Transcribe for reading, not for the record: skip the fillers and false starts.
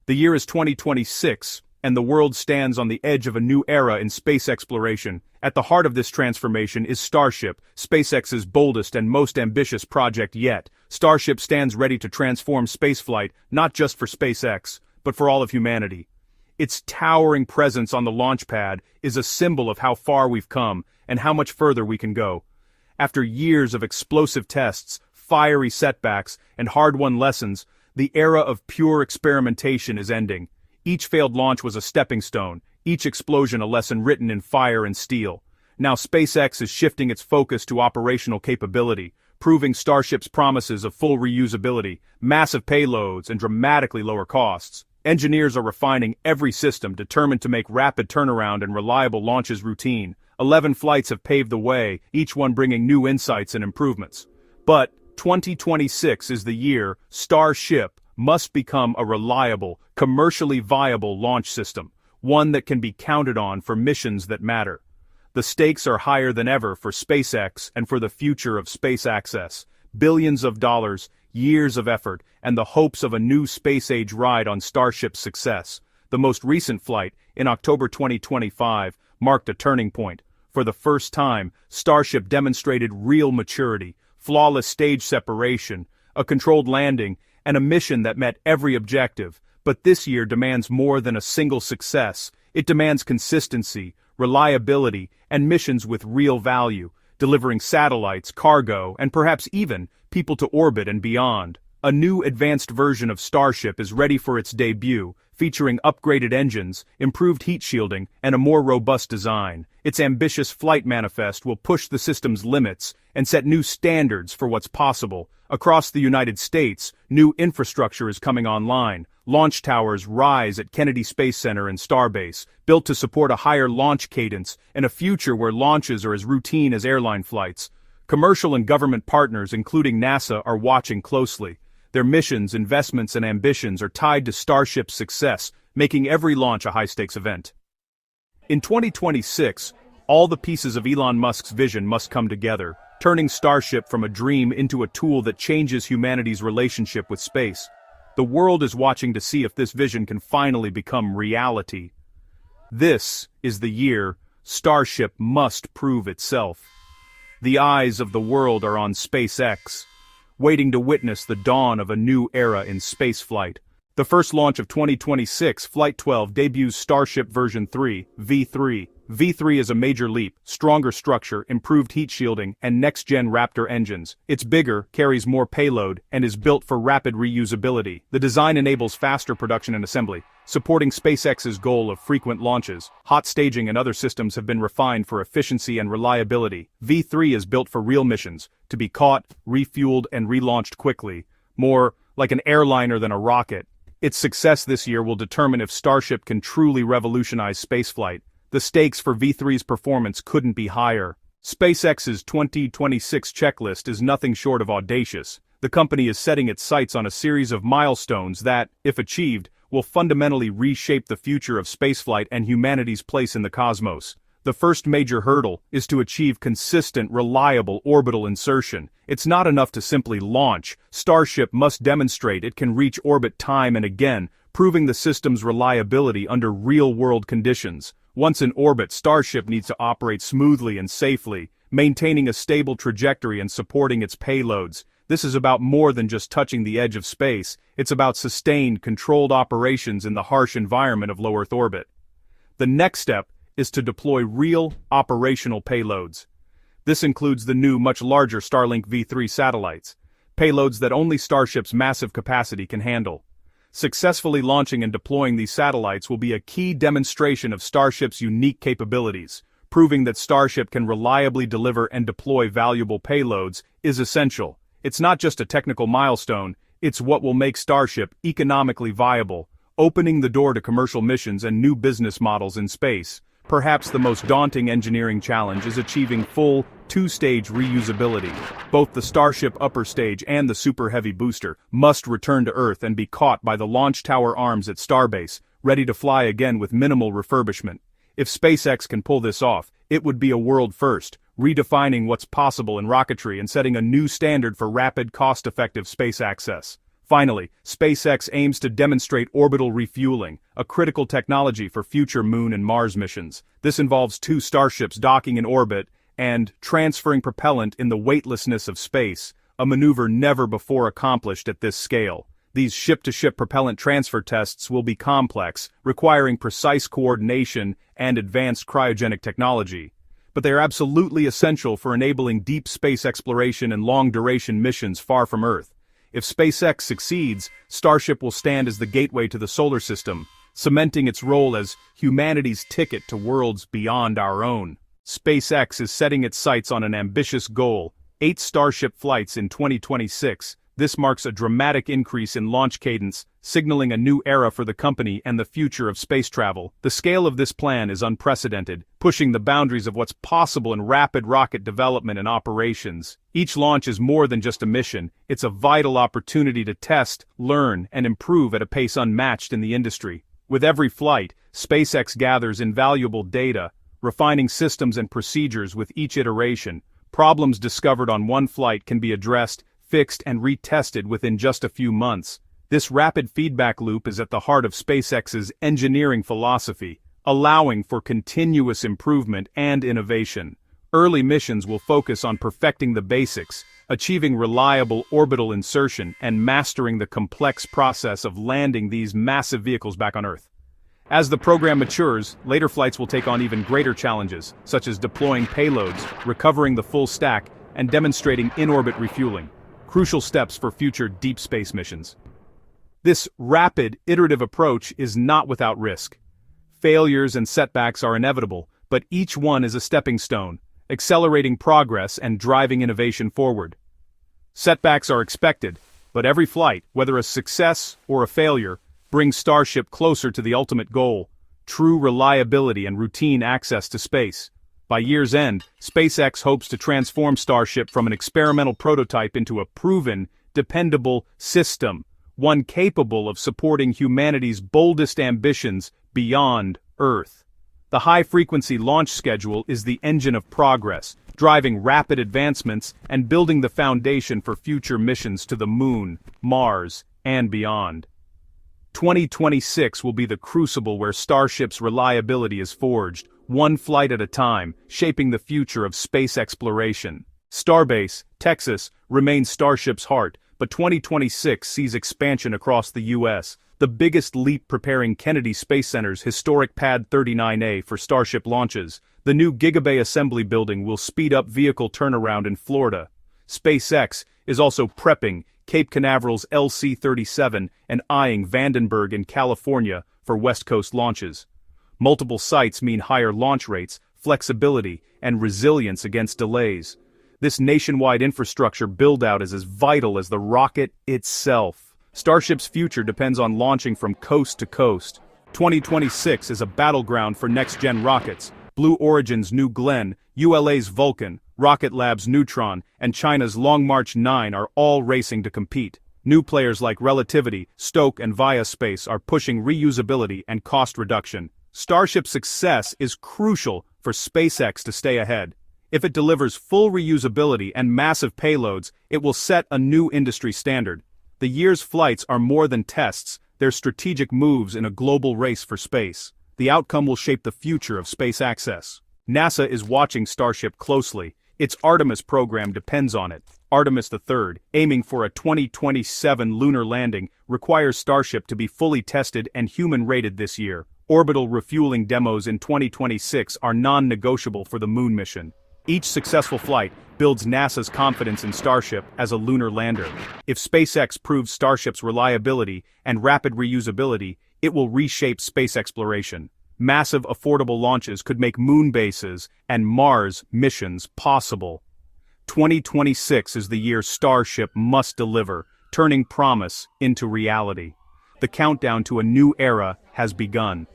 The year is 2026, and the world stands on the edge of a new era in space exploration. At the heart of this transformation is Starship, SpaceX's boldest and most ambitious project yet. Starship stands ready to transform spaceflight, not just for SpaceX, but for all of humanity. Its towering presence on the launch pad is a symbol of how far we've come and how much further we can go. After years of explosive tests, fiery setbacks, and hard-won lessons, the era of pure experimentation is ending. Each failed launch was a stepping stone, each explosion a lesson written in fire and steel. Now SpaceX is shifting its focus to operational capability, proving Starship's promises of full reusability, massive payloads, and dramatically lower costs. Engineers are refining every system, determined to make rapid turnaround and reliable launches routine. 11 flights have paved the way, each one bringing new insights and improvements. But 2026 is the year Starship must become a reliable, commercially viable launch system, one that can be counted on for missions that matter. The stakes are higher than ever for SpaceX and for the future of SpaceX's. Billions of dollars, years of effort, and the hopes of a new space-age ride on Starship's success. The most recent flight, in October 2025, marked a turning point. For the first time, Starship demonstrated real maturity, flawless stage separation, a controlled landing, and a mission that met every objective. But this year demands more than a single success. It demands consistency, reliability, and missions with real value, delivering satellites, cargo, and perhaps even people to orbit and beyond. A new advanced version of Starship is ready for its debut, featuring upgraded engines, improved heat shielding, and a more robust design. Its ambitious flight manifest will push the system's limits and set new standards for what's possible. Across the United States, new infrastructure is coming online. Launch towers rise at Kennedy Space Center and Starbase, built to support a higher launch cadence and a future where launches are as routine as airline flights. Commercial and government partners, including NASA, are watching closely. Their missions, investments, and ambitions are tied to Starship's success, making every launch a high-stakes event. In 2026, all the pieces of Elon Musk's vision must come together, turning Starship from a dream into a tool that changes humanity's relationship with space. The world is watching to see if this vision can finally become reality. This is the year Starship must prove itself. The eyes of the world are on SpaceX, waiting to witness the dawn of a new era in spaceflight. The first launch of 2026, Flight 12, debuts Starship version 3, V3. V3 is a major leap, stronger structure, improved heat shielding, and next-gen Raptor engines. It's bigger, carries more payload, and is built for rapid reusability. The design enables faster production and assembly, supporting SpaceX's goal of frequent launches. Hot staging and other systems have been refined for efficiency and reliability. V3 is built for real missions, to be caught, refueled, and relaunched quickly, more like an airliner than a rocket. Its success this year will determine if Starship can truly revolutionize spaceflight. The stakes for V3's performance couldn't be higher. SpaceX's 2026 checklist is nothing short of audacious. The company is setting its sights on a series of milestones that, if achieved, will fundamentally reshape the future of spaceflight and humanity's place in the cosmos. The first major hurdle is to achieve consistent, reliable orbital insertion. It's not enough to simply launch. Starship must demonstrate it can reach orbit time and again, proving the system's reliability under real-world conditions. Once in orbit, Starship needs to operate smoothly and safely, maintaining a stable trajectory and supporting its payloads. This is about more than just touching the edge of space. It's about sustained, controlled operations in the harsh environment of low Earth orbit. The next step is to deploy real, operational payloads. This includes the new, much larger Starlink V3 satellites, payloads that only Starship's massive capacity can handle. Successfully launching and deploying these satellites will be a key demonstration of Starship's unique capabilities. Proving that Starship can reliably deliver and deploy valuable payloads is essential. It's not just a technical milestone, it's what will make Starship economically viable, opening the door to commercial missions and new business models in space. Perhaps the most daunting engineering challenge is achieving full, two-stage reusability. Both the Starship upper stage and the Super Heavy booster must return to Earth and be caught by the launch tower arms at Starbase, ready to fly again with minimal refurbishment. If SpaceX can pull this off, it would be a world first, redefining what's possible in rocketry and setting a new standard for rapid, cost-effective space access. Finally, SpaceX aims to demonstrate orbital refueling, a critical technology for future Moon and Mars missions. This involves 2 starships docking in orbit and transferring propellant in the weightlessness of space, a maneuver never before accomplished at this scale. These ship-to-ship propellant transfer tests will be complex, requiring precise coordination and advanced cryogenic technology. But they are absolutely essential for enabling deep space exploration and long-duration missions far from Earth. If SpaceX succeeds, Starship will stand as the gateway to the solar system, cementing its role as humanity's ticket to worlds beyond our own. SpaceX is setting its sights on an ambitious goal: 8 Starship flights in 2026. This marks a dramatic increase in launch cadence, signaling a new era for the company and the future of space travel. The scale of this plan is unprecedented, pushing the boundaries of what's possible in rapid rocket development and operations. Each launch is more than just a mission, it's a vital opportunity to test, learn, and improve at a pace unmatched in the industry. With every flight, SpaceX gathers invaluable data, refining systems and procedures with each iteration. Problems discovered on one flight can be addressed, fixed, and retested within just a few months. This rapid feedback loop is at the heart of SpaceX's engineering philosophy, allowing for continuous improvement and innovation. Early missions will focus on perfecting the basics, achieving reliable orbital insertion, and mastering the complex process of landing these massive vehicles back on Earth. As the program matures, later flights will take on even greater challenges, such as deploying payloads, recovering the full stack, and demonstrating in-orbit refueling. Crucial steps for future deep space missions. This rapid, iterative approach is not without risk. Failures and setbacks are inevitable, but each one is a stepping stone, accelerating progress and driving innovation forward. Setbacks are expected, but every flight, whether a success or a failure, brings Starship closer to the ultimate goal: true reliability and routine access to space. By year's end, SpaceX hopes to transform Starship from an experimental prototype into a proven, dependable system, one capable of supporting humanity's boldest ambitions beyond Earth. The high-frequency launch schedule is the engine of progress, driving rapid advancements and building the foundation for future missions to the Moon, Mars, and beyond. 2026 will be the crucible where Starship's reliability is forged, one flight at a time, shaping the future of space exploration. Starbase, Texas, remains Starship's heart, but 2026 sees expansion across the U.S., the biggest leap preparing Kennedy Space Center's historic Pad 39A for Starship launches. The new Gigabay assembly building will speed up vehicle turnaround in Florida. SpaceX is also prepping Cape Canaveral's LC-37 and eyeing Vandenberg in California for West Coast launches. Multiple sites mean higher launch rates, flexibility, and resilience against delays. This nationwide infrastructure build-out is as vital as the rocket itself. Starship's future depends on launching from coast to coast. 2026 is a battleground for next-gen rockets. Blue Origin's New Glenn, ULA's Vulcan, Rocket Lab's Neutron, and China's Long March 9 are all racing to compete. New players like Relativity, Stoke, and Viaspace are pushing reusability and cost reduction. Starship's success is crucial for SpaceX to stay ahead. If it delivers full reusability and massive payloads, it will set a new industry standard. The year's flights are more than tests, they're strategic moves in a global race for space. The outcome will shape the future of space access. NASA is watching Starship closely. Its Artemis program depends on it. Artemis III, aiming for a 2027 lunar landing, requires Starship to be fully tested and human-rated this year. Orbital refueling demos in 2026 are non-negotiable for the Moon mission. Each successful flight builds NASA's confidence in Starship as a lunar lander. If SpaceX proves Starship's reliability and rapid reusability, it will reshape space exploration. Massive affordable launches could make moon bases and Mars missions possible. 2026 is the year Starship must deliver, turning promise into reality. The countdown to a new era has begun.